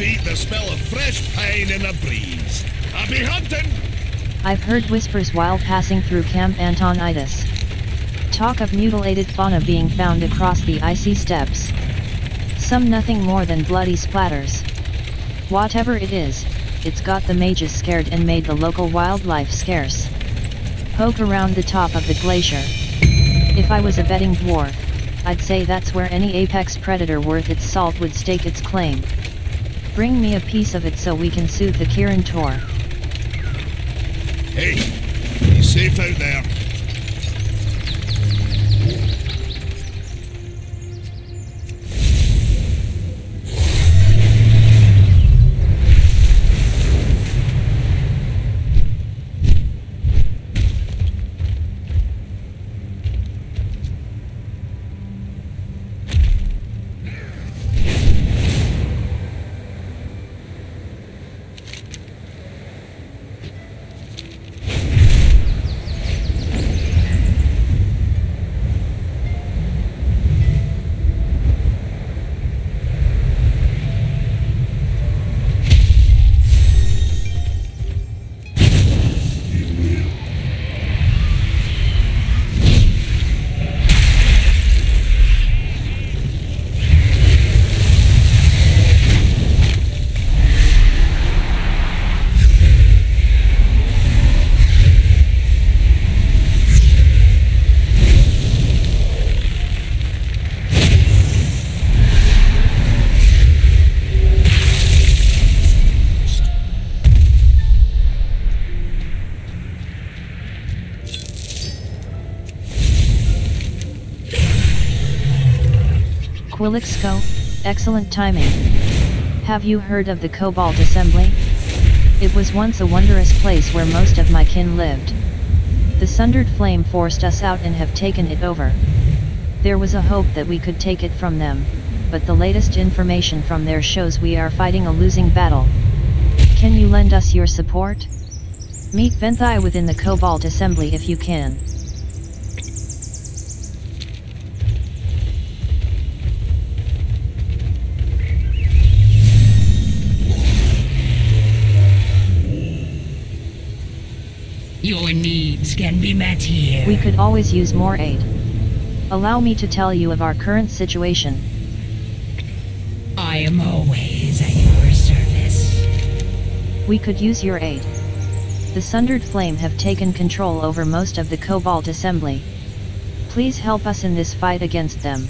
beat the smell of fresh pine in the breeze. Happy hunting! I've heard whispers while passing through Camp Antonidas. Talk of mutilated fauna being found across the icy steppes. Some nothing more than bloody splatters. Whatever it is, it's got the mages scared and made the local wildlife scarce. Poke around the top of the glacier. If I was a betting dwarf, I'd say that's where any apex predator worth its salt would stake its claim. Bring me a piece of it so we can soothe the Kirin Tor. Hey, be safe out there. QuiLliXs, excellent timing. Have you heard of the Cobalt Assembly? It was once a wondrous place where most of my kin lived. The Sundered Flame forced us out and have taken it over. There was a hope that we could take it from them, but the latest information from there shows we are fighting a losing battle. Can you lend us your support? Meet Venthai within the Cobalt Assembly if you can. Your needs can be met here. We could always use more aid. Allow me to tell you of our current situation. I am always at your service. We could use your aid. The Sundered Flame have taken control over most of the Cobalt Assembly. Please help us in this fight against them.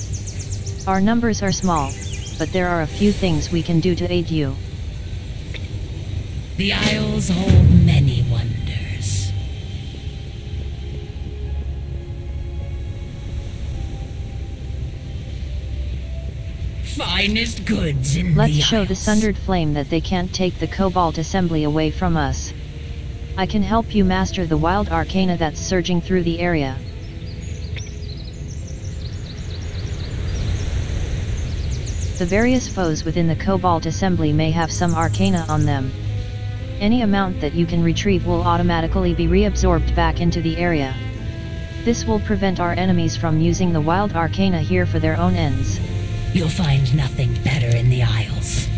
Our numbers are small, but there are a few things we can do to aid you. The Isles hold many wonders. Finest goods in Let's the show Isles. the Sundered Flame that they can't take the Cobalt Assembly away from us. I can help you master the wild arcana that's surging through the area. The various foes within the Cobalt Assembly may have some arcana on them. Any amount that you can retrieve will automatically be reabsorbed back into the area. This will prevent our enemies from using the wild arcana here for their own ends. You'll find nothing better in the Isles.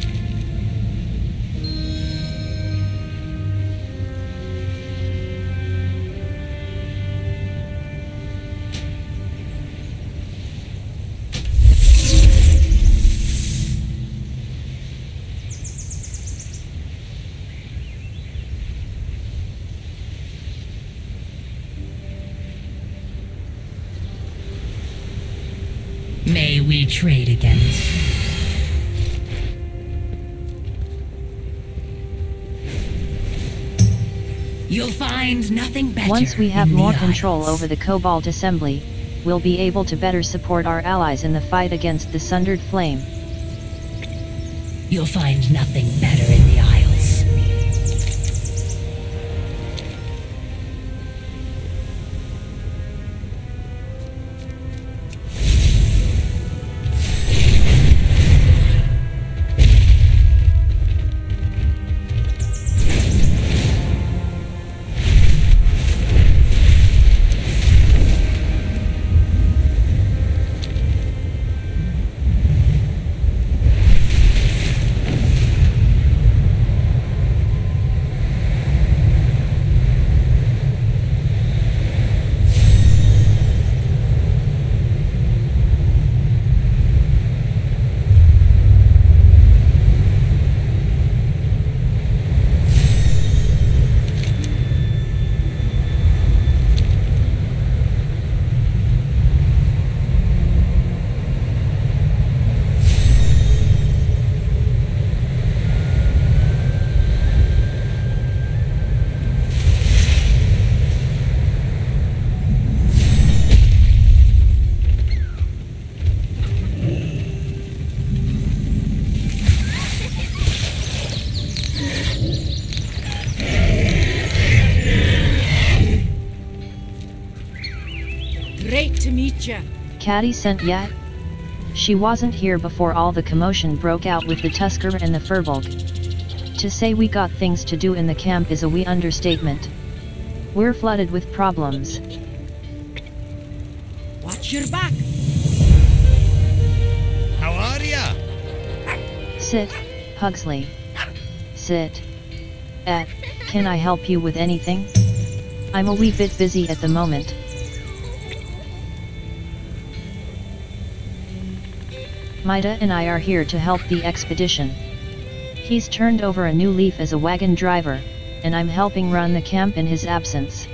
May we trade again? You'll find nothing better. Once we have in more the control Isles. over the Cobalt Assembly, we'll be able to better support our allies in the fight against the Sundered Flame. You'll find nothing better in the Isles. Great to meet ya. Catty sent yet? She wasn't here before all the commotion broke out with the Tusker and the Furbolg. To say we got things to do in the camp is a wee understatement. We're flooded with problems. Watch your back. How are ya? Sit, Pugsley. Sit. Can I help you with anything? I'm a wee bit busy at the moment. Mida and I are here to help the expedition. He's turned over a new leaf as a wagon driver, and I'm helping run the camp in his absence.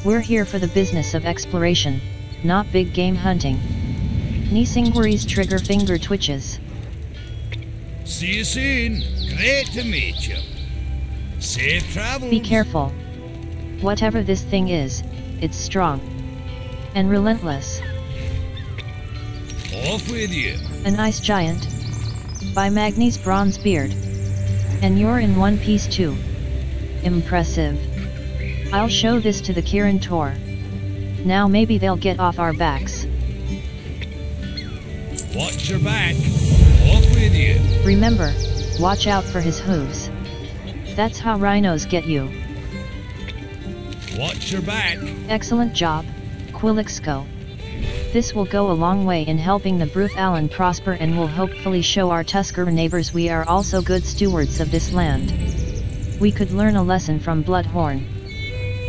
We're here for the business of exploration, not big game hunting. Nisingwari's trigger finger twitches. See you soon. Great to meet you. Safe travels. Be careful. Whatever this thing is, it's strong. And relentless. Off with you. An ice giant. By Magni's bronze beard. And you're in one piece too. Impressive. I'll show this to the Kirin Tor. Now maybe they'll get off our backs. Watch your back. Off with you. Remember, watch out for his hooves. That's how rhinos get you. Watch your back. Excellent job, QuiLliXs. This will go a long way in helping the Bruth Allen prosper and will hopefully show our Tusker neighbors we are also good stewards of this land. We could learn a lesson from Bloodhorn.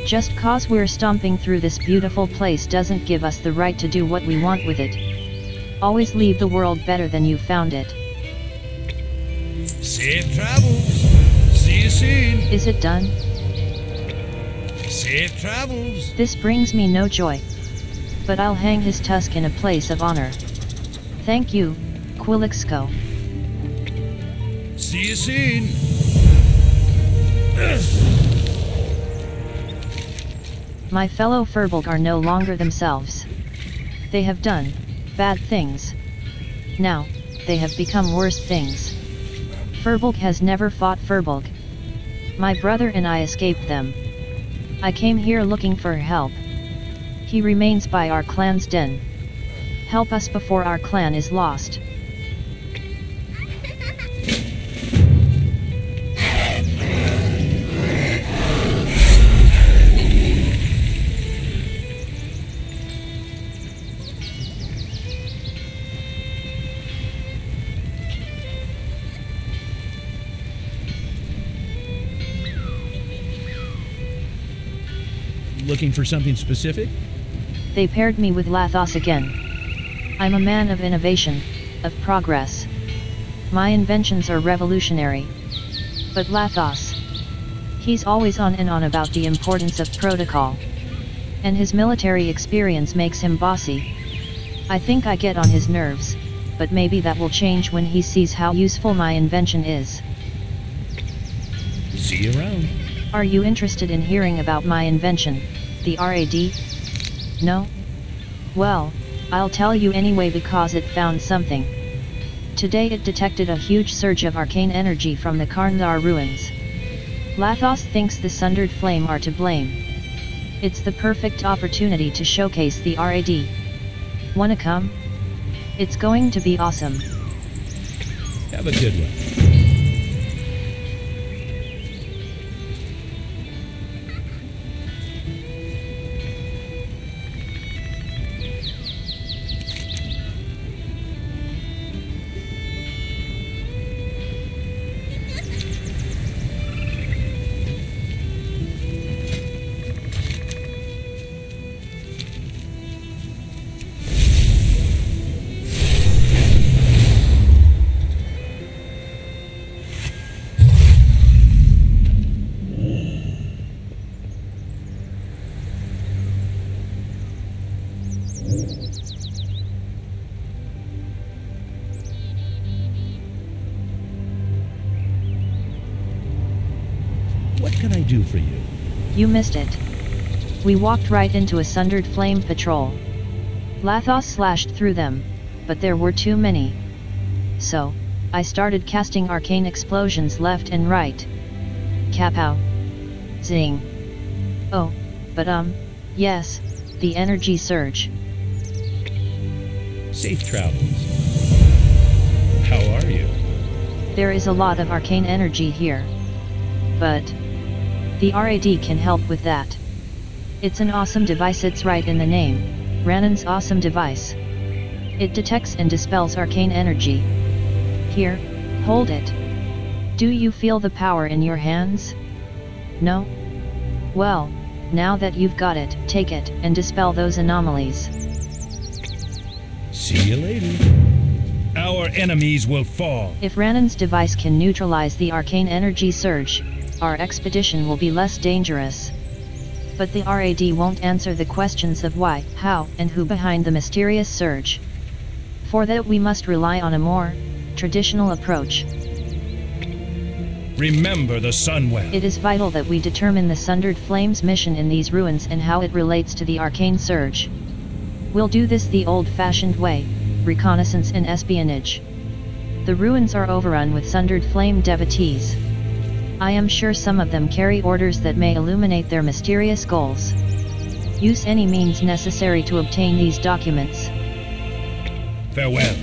Just cause we're stomping through this beautiful place doesn't give us the right to do what we want with it. Always leave the world better than you found it. Safe travels. See you soon. Is it done? Safe travels. This brings me no joy. But I'll hang his tusk in a place of honor. Thank you, QuiLliXs. See you soon. My fellow Furbolg are no longer themselves. They have done bad things. Now, they have become worse things. Furbolg has never fought Furbolg. My brother and I escaped them. I came here looking for help. He remains by our clan's den. Help us before our clan is lost. Looking for something specific? They paired me with Lathos again. I'm a man of innovation, of progress. My inventions are revolutionary. But Lathos, he's always on and on about the importance of protocol. And his military experience makes him bossy. I think I get on his nerves, but maybe that will change when he sees how useful my invention is. See you around. Are you interested in hearing about my invention, the RAD? No? Well, I'll tell you anyway because it found something. Today it detected a huge surge of arcane energy from the Karndar ruins. Lathos thinks the Sundered Flame are to blame. It's the perfect opportunity to showcase the RAD. Wanna come? It's going to be awesome. Have a good one. What can I do for you? You missed it. We walked right into a Sundered Flame patrol. Lathos slashed through them, but there were too many. So, I started casting arcane explosions left and right. Kapow. Zing. Oh, but yes, the energy surge. Safe travels. How are you? There is a lot of arcane energy here. But the RAD can help with that. It's an awesome device, it's right in the name, Ranon's awesome device. It detects and dispels arcane energy. Here, hold it. Do you feel the power in your hands? No? Well, now that you've got it, take it and dispel those anomalies. See you later. Our enemies will fall. If Ranon's device can neutralize the arcane energy surge, our expedition will be less dangerous. But the RAD won't answer the questions of why, how, and who behind the mysterious surge. For that we must rely on a more traditional approach. Remember the Sunwell. It is vital that we determine the Sundered Flames mission in these ruins and how it relates to the arcane surge. We'll do this the old-fashioned way, reconnaissance and espionage. The ruins are overrun with Sundered Flame devotees. I am sure some of them carry orders that may illuminate their mysterious goals. Use any means necessary to obtain these documents. Farewell.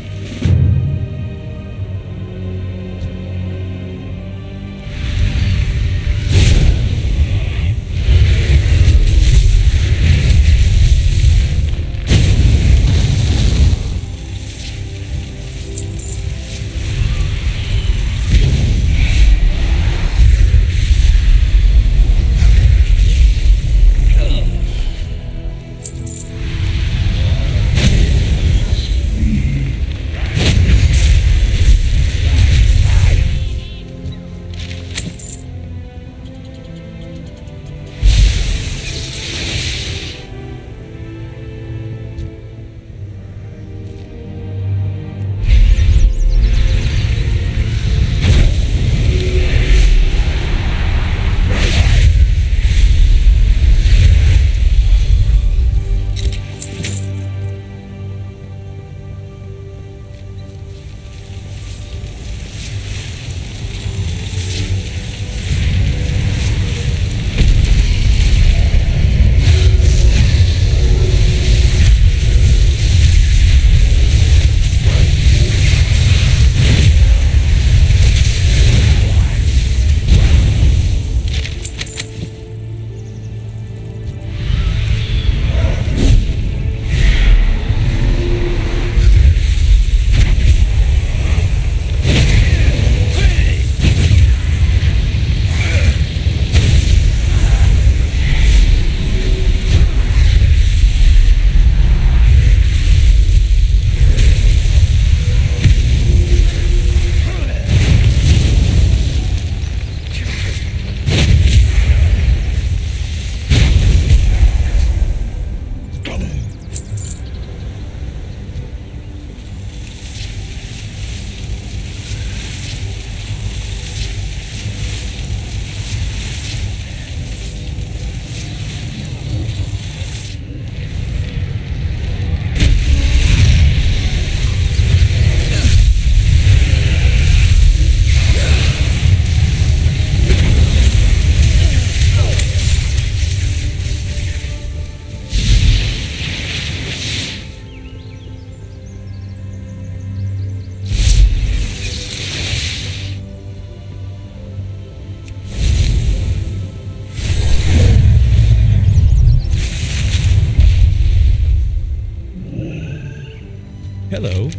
Hello.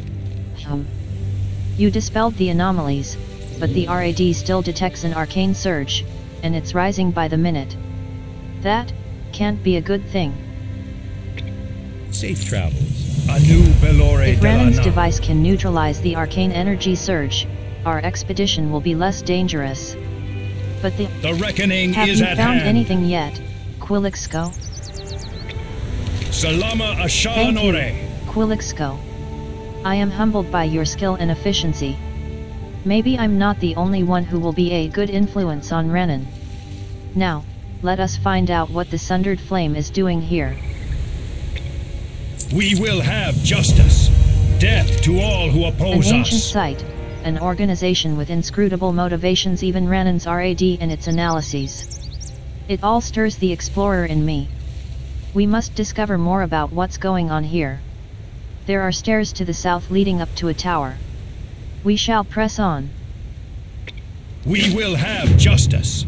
You dispelled the anomalies, but the RAD still detects an arcane surge, and it's rising by the minute. That can't be a good thing. Safe travels. A new Belore If de la Ranon's Na. device can neutralize the arcane energy surge, our expedition will be less dangerous. But The reckoning have is you at found hand. anything yet, QuiLliXs? Salama Thank you, Ashanore. QuiLliXs. I am humbled by your skill and efficiency. Maybe I'm not the only one who will be a good influence on Ranon. Now, let us find out what the Sundered Flame is doing here. We will have justice. Death to all who An oppose ancient us. site, an organization with inscrutable motivations, even Ranon's RAD and its analyses. It all stirs the explorer in me. We must discover more about what's going on here. There are stairs to the south leading up to a tower. We shall press on. We will have justice.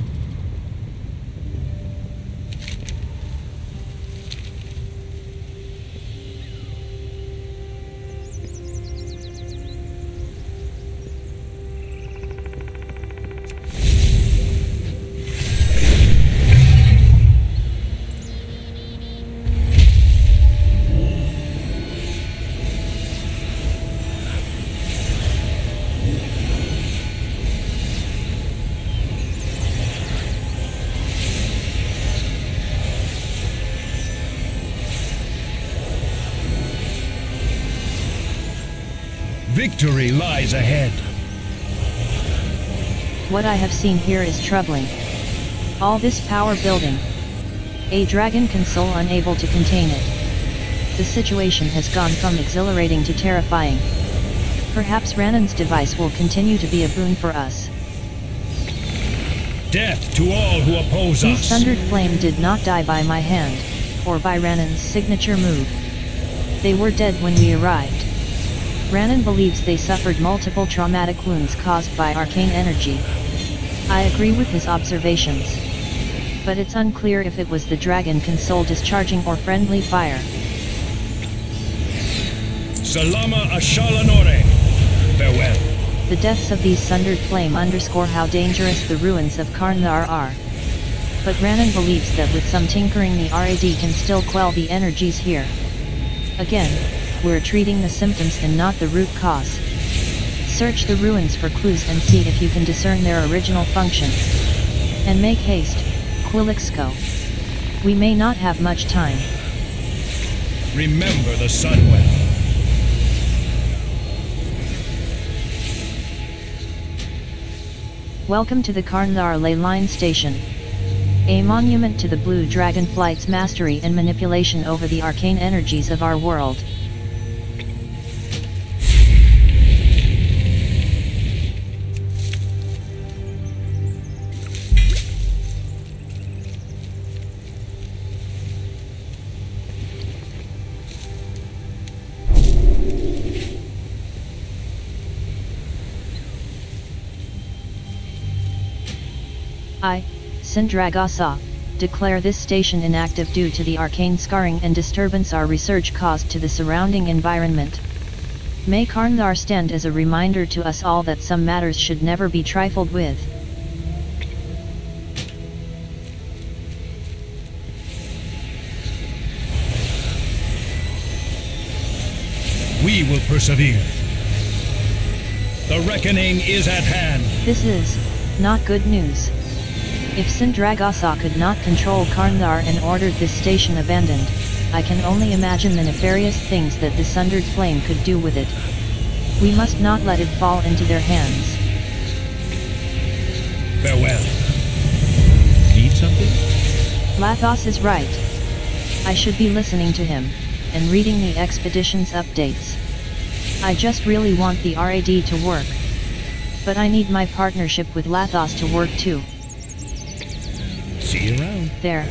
Victory lies ahead. What I have seen here is troubling. All this power building. A dragon console unable to contain it. The situation has gone from exhilarating to terrifying. Perhaps Ranan's device will continue to be a boon for us. Death to all who oppose us. These Thundered Flame did not die by my hand, or by Ranan's signature move. They were dead when we arrived. Ranan believes they suffered multiple traumatic wounds caused by arcane energy. I agree with his observations. But it's unclear if it was the dragon console discharging or friendly fire. Salama Ashalanore. Farewell. The deaths of these Sundered Flame underscore how dangerous the ruins of Karndar are. But Ranan believes that with some tinkering the RAD can still quell the energies here. Again, we're treating the symptoms and not the root cause. Search the ruins for clues and see if you can discern their original function. And make haste, QuiLliXs. We may not have much time. Remember the Sunwell. Welcome to the Karndar ley line station. A monument to the Blue Dragonflight's mastery and manipulation over the arcane energies of our world. I, Sindragasa, declare this station inactive due to the arcane scarring and disturbance our research caused to the surrounding environment. May Karndar stand as a reminder to us all that some matters should never be trifled with. We will persevere. The reckoning is at hand. This is not good news. If Sindragasa could not control Karndar and ordered this station abandoned, I can only imagine the nefarious things that the Sundered Flame could do with it. We must not let it fall into their hands. Farewell. Need something? Lathos is right. I should be listening to him, and reading the expedition's updates. I just really want the RAD to work. But I need my partnership with Lathos to work too. See you around. There.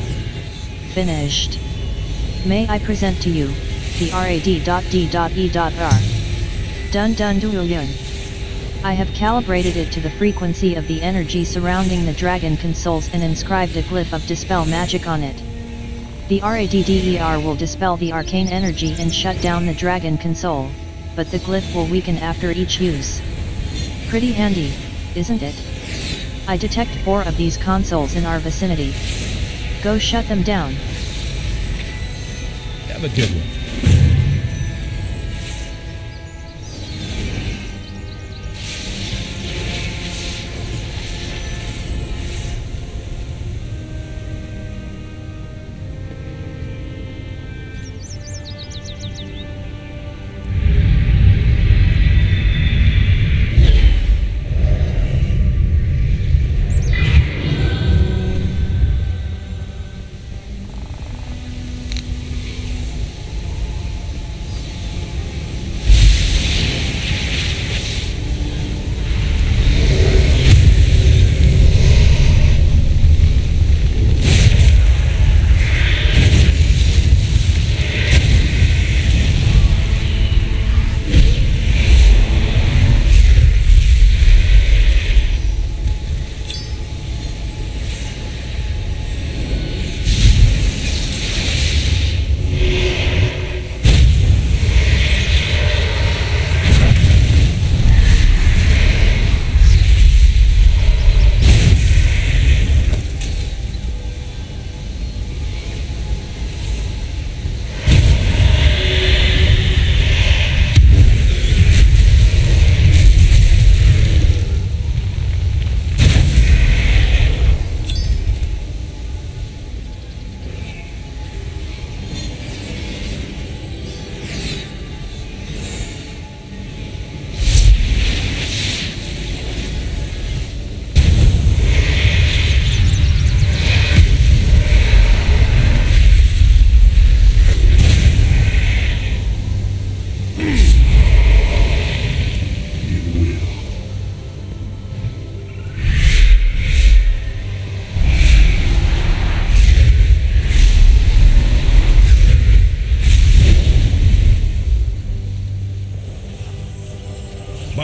Finished. May I present to you, the RAD.D.E.R. Dun dun duoyun. I have calibrated it to the frequency of the energy surrounding the dragon consoles and inscribed a glyph of dispel magic on it. The RADDER will dispel the arcane energy and shut down the dragon console, but the glyph will weaken after each use. Pretty handy, isn't it? I detect 4 of these consoles in our vicinity. Go shut them down. Have a good one.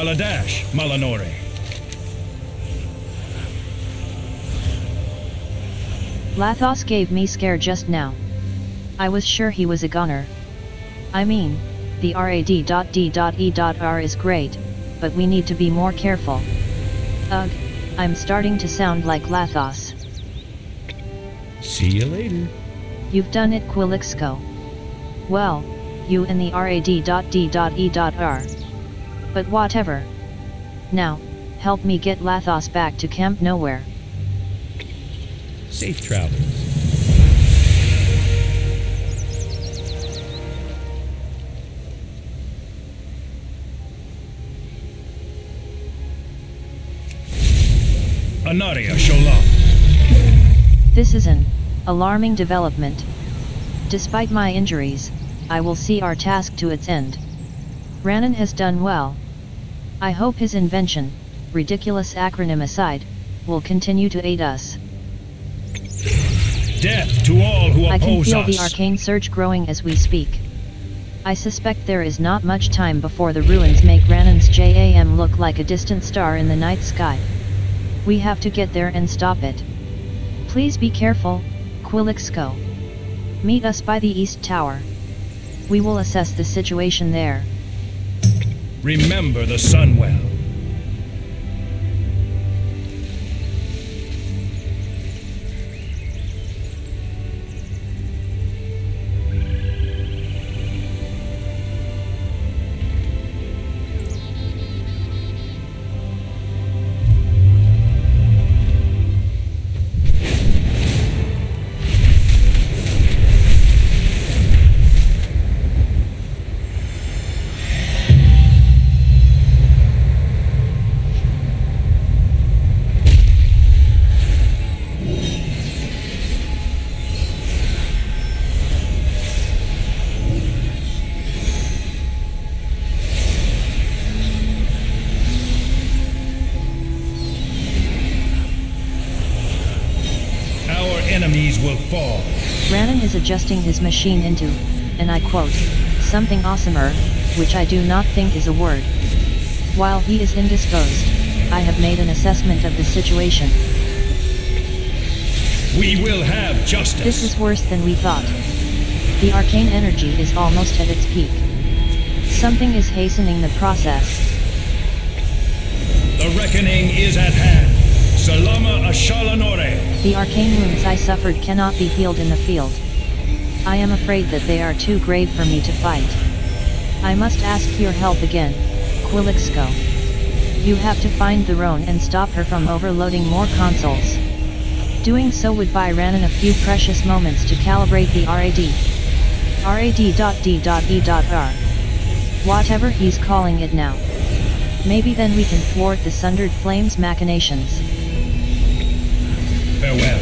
Baladash, Malanore. Lathos gave me scare just now. I was sure he was a gunner. I mean, the RAD.D.E.R is great, but we need to be more careful. Ugh, I'm starting to sound like Lathos. See you later. You've done it, QuiLliXs. Well, you and the RAD.D.E.R. But whatever. Now, help me get Lathos back to Camp Nowhere. Safe travels. Anaria Shola. This is an alarming development. Despite my injuries, I will see our task to its end. Ranan has done well. I hope his invention, ridiculous acronym aside, will continue to aid us. Death to all who oppose us. I can feel the arcane surge growing as we speak. I suspect there is not much time before the ruins make Ranan's JAM look like a distant star in the night sky. We have to get there and stop it. Please be careful, QuiLliXs. Meet us by the East Tower. We will assess the situation there. Remember the sun well. Enemies will fall. Ranan is adjusting his machine into, and I quote, something awesomer, which I do not think is a word. While he is indisposed, I have made an assessment of the situation. We will have justice. This is worse than we thought. The arcane energy is almost at its peak. Something is hastening the process. The reckoning is at hand. Salama Ashalanore. The arcane wounds I suffered cannot be healed in the field. I am afraid that they are too grave for me to fight. I must ask your help again, QuiLliXs. You have to find the Roan and stop her from overloading more consoles. Doing so would buy Ranan a few precious moments to calibrate the RAD.D.E.R. Whatever he's calling it now. Maybe then we can thwart the Sundered Flames machinations. Farewell.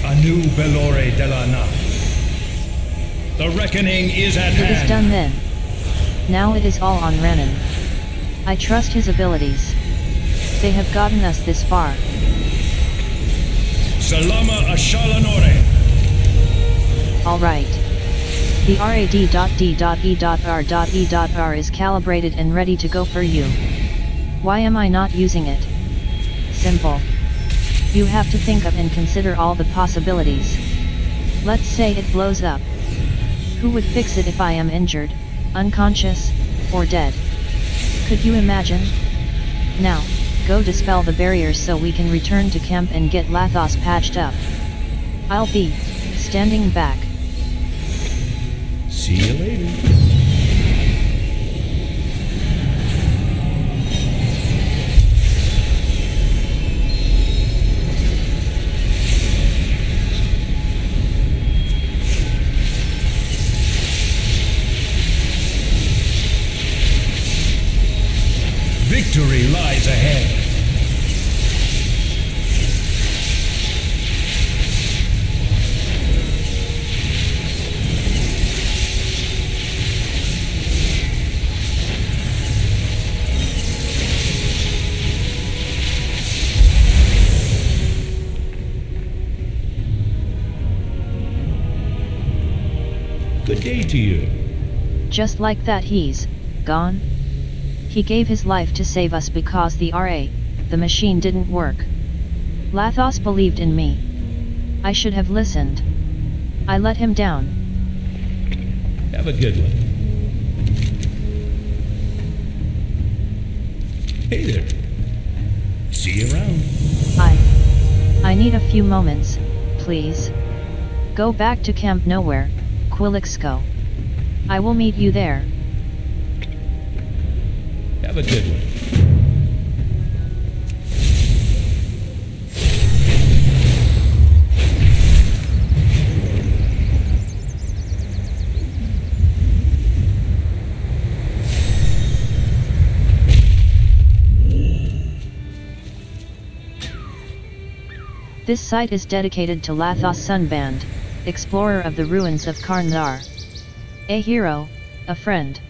Anu Belore della Na. The reckoning is at hand. It is done then. Now it is all on Ranan. I trust his abilities. They have gotten us this far. Salama Ashalanore. Alright. The RAD.D.E.R.E.R is calibrated and ready to go for you. Why am I not using it? Simple. You have to think of and consider all the possibilities. Let's say it blows up. Who would fix it if I am injured, unconscious, or dead? Could you imagine? Now, go dispel the barriers so we can return to camp and get Lathos patched up. I'll be standing back. See you later. Good day to you. Just like that he's gone? He gave his life to save us because the machine didn't work. Lathos believed in me. I should have listened. I let him down. Have a good one. Hey there. See you around. I need a few moments, please. Go back to Camp Nowhere, QuiLliXs go. I will meet you there. Have a good one. This site is dedicated to Lathos Sunband, explorer of the ruins of Karn-Thar. A hero, a friend.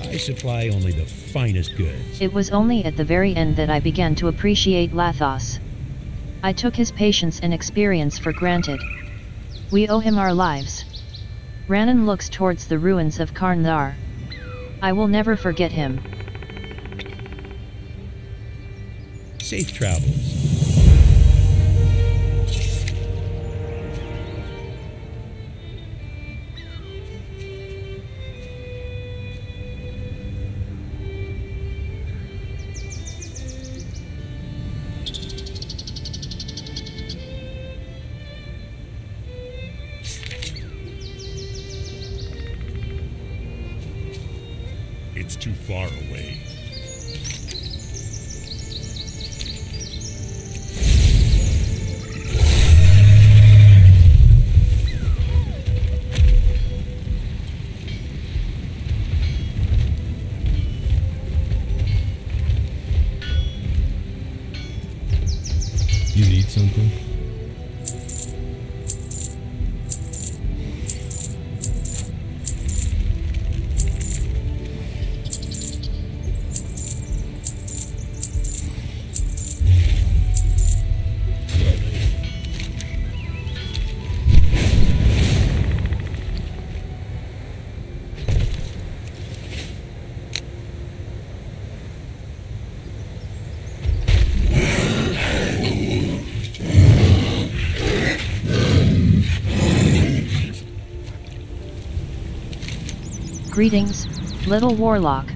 I supply only the finest goods. It was only at the very end that I began to appreciate Lathos. I took his patience and experience for granted. We owe him our lives. Ranan looks towards the ruins of Karn-Thar. I will never forget him. Safe travels. It's too far away. You need something? Greetings, little warlock.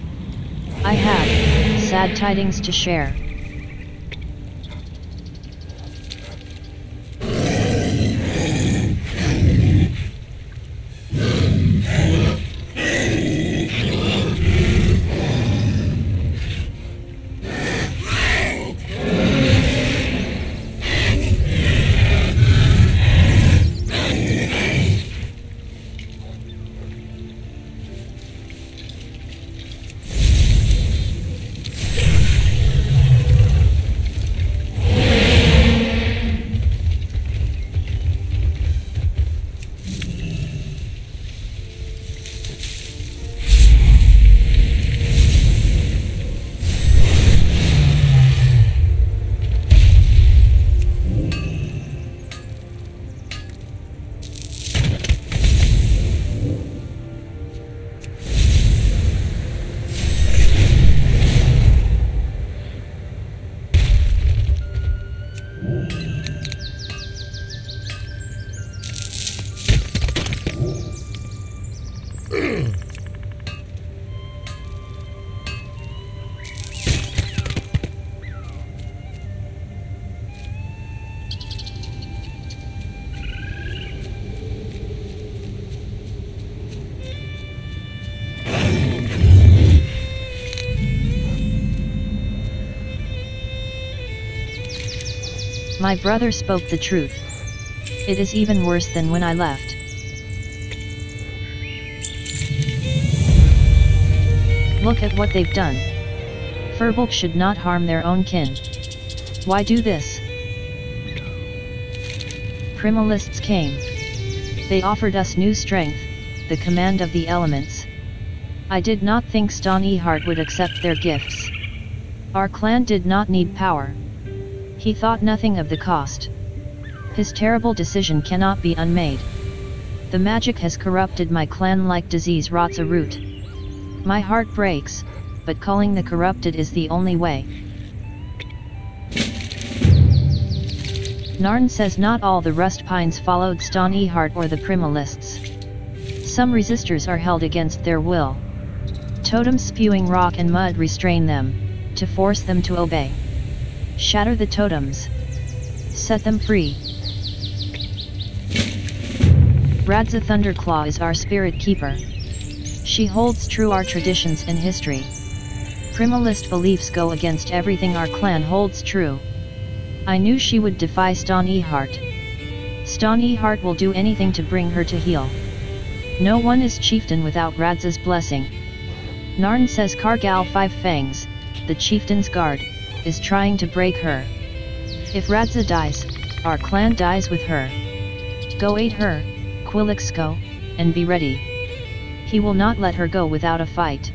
I have sad tidings to share. My brother spoke the truth. It is even worse than when I left. Look at what they've done. Firbolg should not harm their own kin. Why do this? Primalists came. They offered us new strength, the command of the elements. I did not think Stonehart would accept their gifts. Our clan did not need power. He thought nothing of the cost. His terrible decision cannot be unmade. The magic has corrupted my clan like disease rots a root. My heart breaks, but calling the corrupted is the only way. Narn says not all the rust pines followed Stony Heart or the primalists. Some resistors are held against their will. Totems spewing rock and mud restrain them, to force them to obey. Shatter the totems. Set them free. Radza Thunderclaw is our spirit keeper. She holds true our traditions and history. Primalist beliefs go against everything our clan holds true. I knew she would defy Stony Heart. Stony Heart will do anything to bring her to heel. No one is chieftain without Radza's blessing. Narn says Kargal Five Fangs, the chieftain's guard, is trying to break her. If Radza dies, our clan dies with her. Go aid her, QuiLliXs, go, and be ready. He will not let her go without a fight.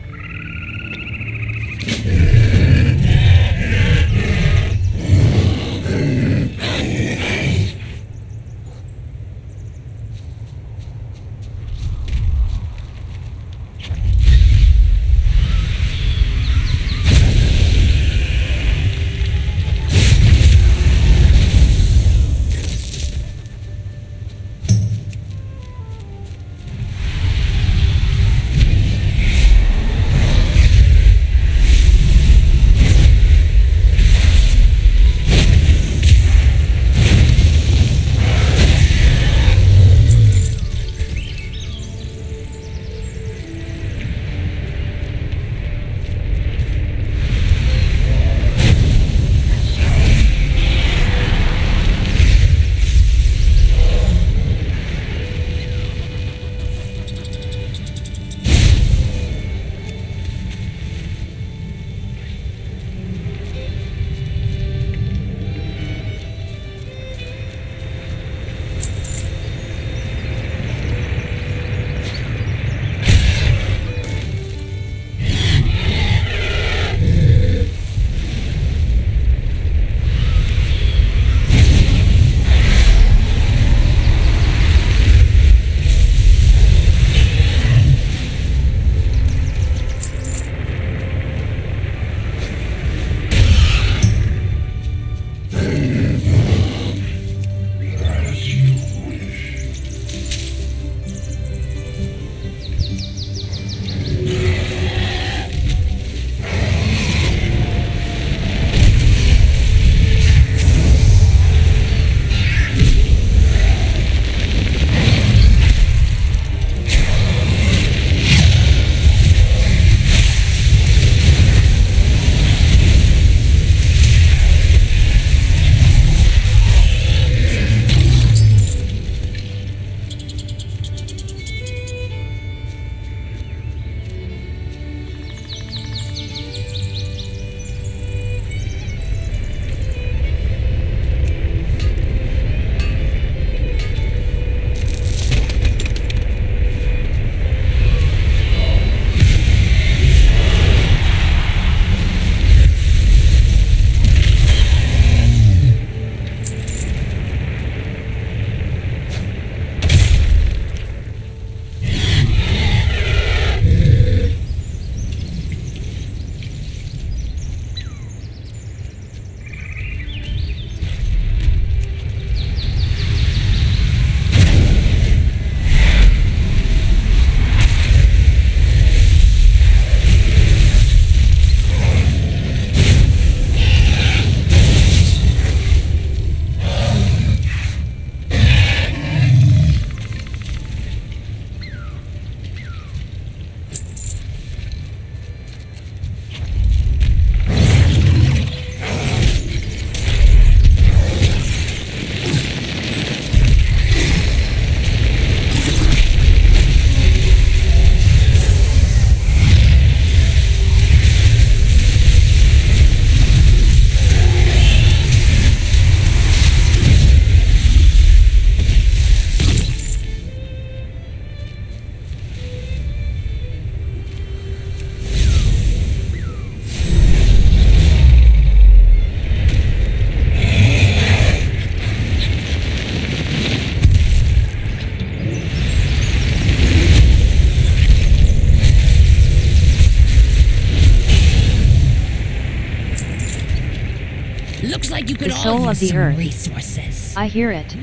You could The all soul use of the some earth. resources. I hear it.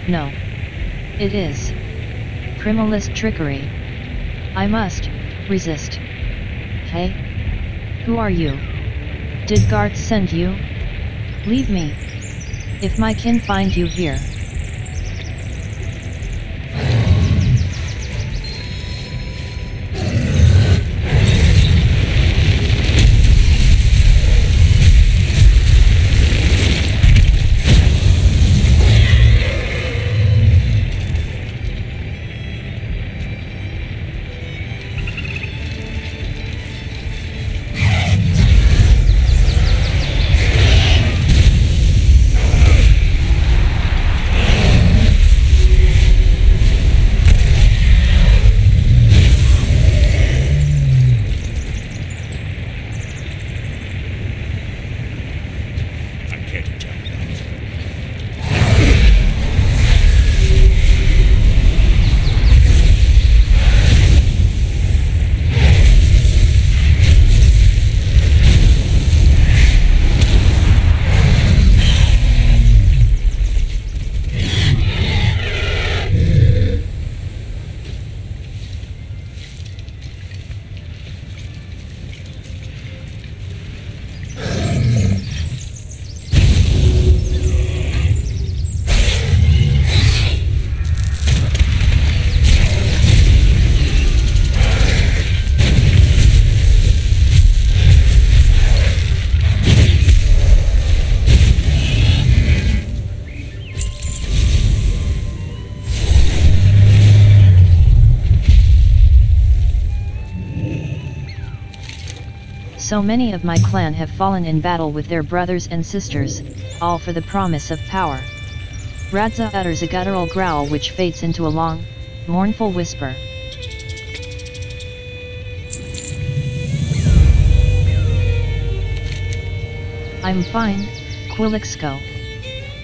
No. It is Primalist trickery. I must resist. Hey? Who are you? Did guards send you? Leave me. If my kin find you here. So many of my clan have fallen in battle with their brothers and sisters, all for the promise of power. Radza utters a guttural growl which fades into a long, mournful whisper. I'm fine, QuiLliXs.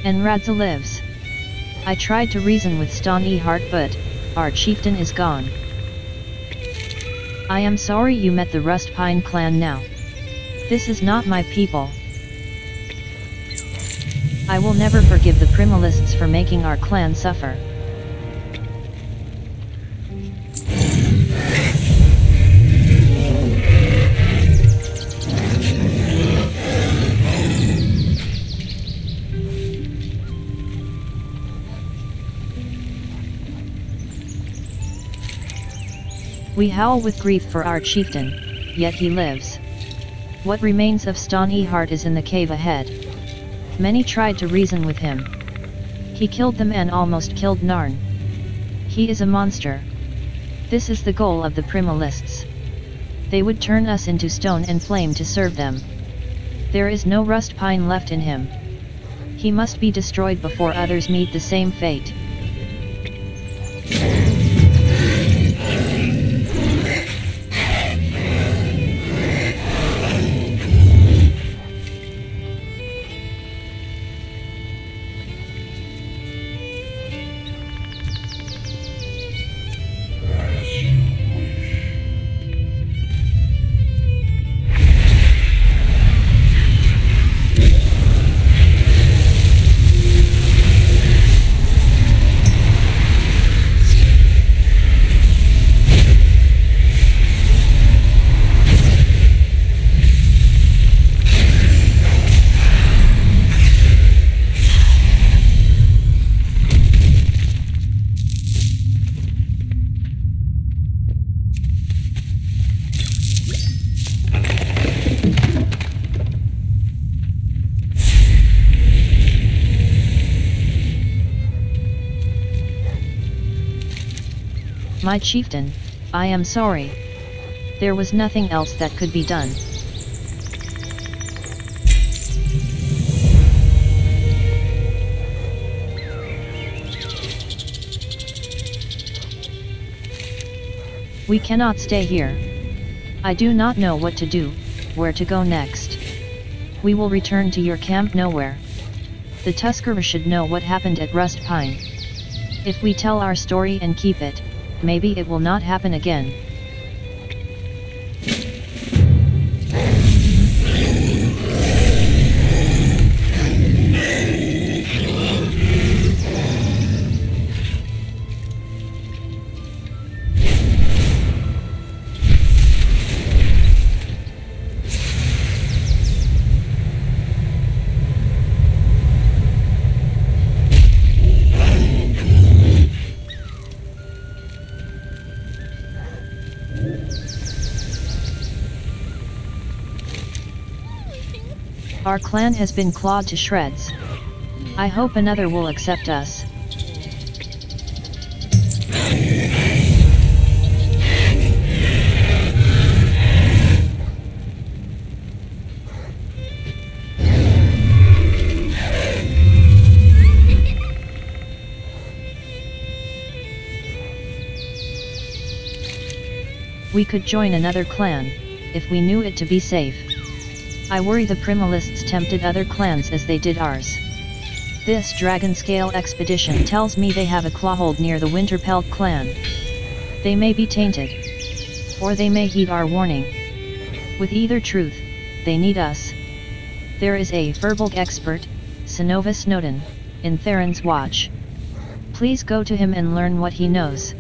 And Radza lives. I tried to reason with Stony Heart but, our chieftain is gone. I am sorry you met the Rust Pine clan now. This is not my people. I will never forgive the Primalists for making our clan suffer. We howl with grief for our chieftain, yet he lives. What remains of Stony Heart is in the cave ahead. Many tried to reason with him. He killed them and almost killed Narn. He is a monster. This is the goal of the Primalists. They would turn us into stone and flame to serve them. There is no Rust Pine left in him. He must be destroyed before others meet the same fate. My chieftain, I am sorry. There was nothing else that could be done. We cannot stay here. I do not know what to do, where to go next. We will return to your camp nowhere. The Tuscarora should know what happened at Rust Pine. If we tell our story and keep it, maybe it will not happen again. Our clan has been clawed to shreds. I hope another will accept us. We could join another clan, if we knew it to be safe. I worry the primalists tempted other clans as they did ours. This dragon scale expedition tells me they have a clawhold near the Winterpelt clan. They may be tainted. Or they may heed our warning. With either truth, they need us. There is a Furbolg expert, Sinova Snowden, in Theron's watch. Please go to him and learn what he knows.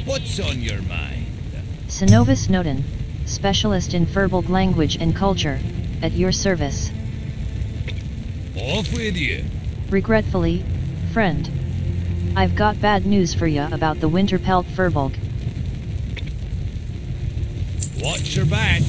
What's on your mind? Synovus Snowden, specialist in Furbolg language and culture, at your service. Off with you. Regretfully, friend. I've got bad news for ya about the Winterpelt Furbolg. Watch your back.